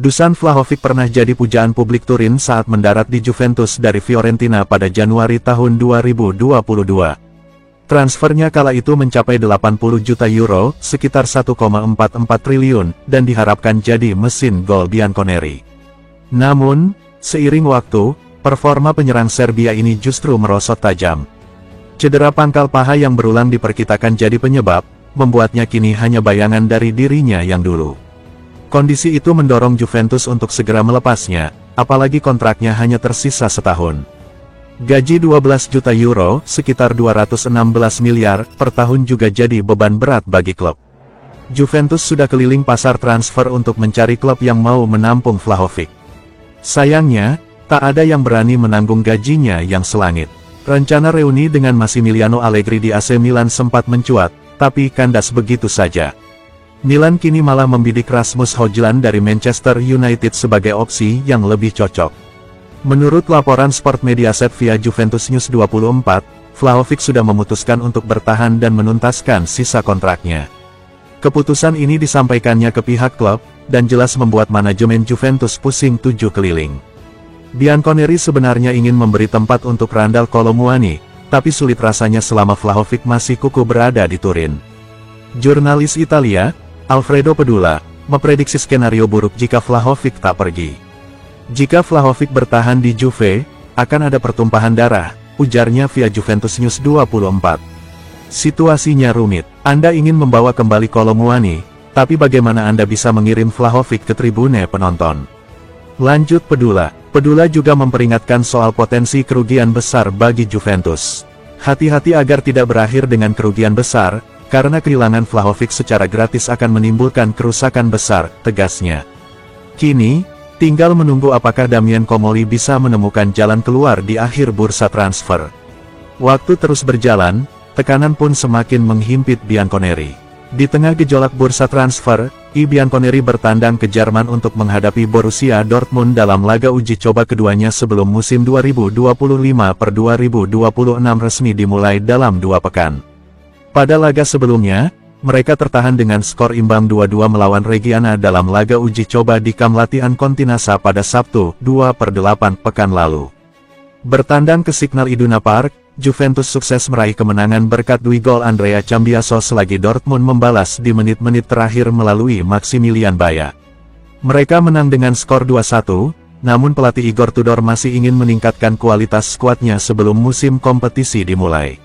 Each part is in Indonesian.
Dusan Vlahovic pernah jadi pujaan publik Turin saat mendarat di Juventus dari Fiorentina pada Januari tahun 2022. Transfernya kala itu mencapai 80 juta euro, sekitar 1,44 triliun, dan diharapkan jadi mesin gol Bianconeri. Namun, seiring waktu, performa penyerang Serbia ini justru merosot tajam. Cedera pangkal paha yang berulang diperkirakan jadi penyebab, membuatnya kini hanya bayangan dari dirinya yang dulu. Kondisi itu mendorong Juventus untuk segera melepasnya, apalagi kontraknya hanya tersisa setahun. Gaji 12 juta euro, sekitar 216 miliar, per tahun juga jadi beban berat bagi klub. Juventus sudah keliling pasar transfer untuk mencari klub yang mau menampung Vlahovic. Sayangnya, tak ada yang berani menanggung gajinya yang selangit. Rencana reuni dengan Massimiliano Allegri di AC Milan sempat mencuat, tapi kandas begitu saja. Milan kini malah membidik Rasmus Højlund dari Manchester United sebagai opsi yang lebih cocok. Menurut laporan Sport Mediaset via Juventus News 24, Vlahovic sudah memutuskan untuk bertahan dan menuntaskan sisa kontraknya. Keputusan ini disampaikannya ke pihak klub, dan jelas membuat manajemen Juventus pusing 7 keliling. Bianconeri sebenarnya ingin memberi tempat untuk Randal Kolo Muani, tapi sulit rasanya selama Vlahovic masih kukuh berada di Turin. Jurnalis Italia, Alfredo Pedula, memprediksi skenario buruk jika Vlahovic tak pergi. Jika Vlahovic bertahan di Juve, akan ada pertumpahan darah, ujarnya via Juventus News 24. Situasinya rumit. Anda ingin membawa kembali Kolo Muani, tapi bagaimana Anda bisa mengirim Vlahovic ke tribune penonton? Lanjut Pedula. Pedula juga memperingatkan soal potensi kerugian besar bagi Juventus. Hati-hati agar tidak berakhir dengan kerugian besar, karena kehilangan Vlahovic secara gratis akan menimbulkan kerusakan besar, tegasnya. Kini, tinggal menunggu apakah Damian Comoli bisa menemukan jalan keluar di akhir bursa transfer. Waktu terus berjalan, tekanan pun semakin menghimpit Bianconeri. Di tengah gejolak bursa transfer, Bianconeri bertandang ke Jerman untuk menghadapi Borussia Dortmund dalam laga uji coba keduanya sebelum musim 2025/2026 resmi dimulai dalam 2 pekan. Pada laga sebelumnya, mereka tertahan dengan skor imbang 2-2 melawan Reggiana dalam laga uji coba di kamp latihan Continassa pada Sabtu, 2/8 pekan lalu. Bertandang ke Signal Iduna Park, Juventus sukses meraih kemenangan berkat 2 gol Andrea Cambiaso selagi Dortmund membalas di menit-menit terakhir melalui Maximilian Baya. Mereka menang dengan skor 2-1, namun pelatih Igor Tudor masih ingin meningkatkan kualitas skuadnya sebelum musim kompetisi dimulai.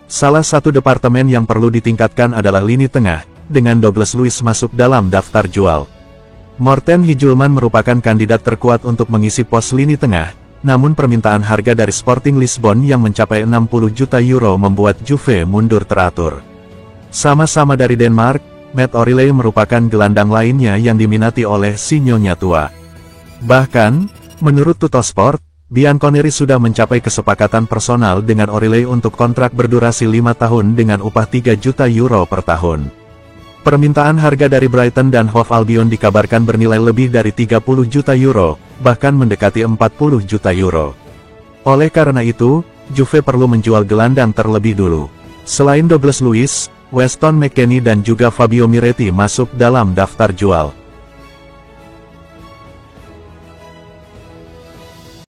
Salah satu departemen yang perlu ditingkatkan adalah lini tengah, dengan Douglas Luiz masuk dalam daftar jual. Morten Hijulman merupakan kandidat terkuat untuk mengisi pos lini tengah, namun permintaan harga dari Sporting Lisbon yang mencapai 60 juta euro membuat Juve mundur teratur. Sama-sama dari Denmark, Matt O'Reilly merupakan gelandang lainnya yang diminati oleh si Nyonya tua. Bahkan, menurut Tuttosport, Bianconeri sudah mencapai kesepakatan personal dengan O'Reilly untuk kontrak berdurasi 5 tahun dengan upah 3 juta euro per tahun. Permintaan harga dari Brighton dan Hove Albion dikabarkan bernilai lebih dari 30 juta euro, bahkan mendekati 40 juta euro. Oleh karena itu, Juve perlu menjual gelandang terlebih dulu. Selain Douglas Luiz, Weston McKennie dan juga Fabio Miretti masuk dalam daftar jual.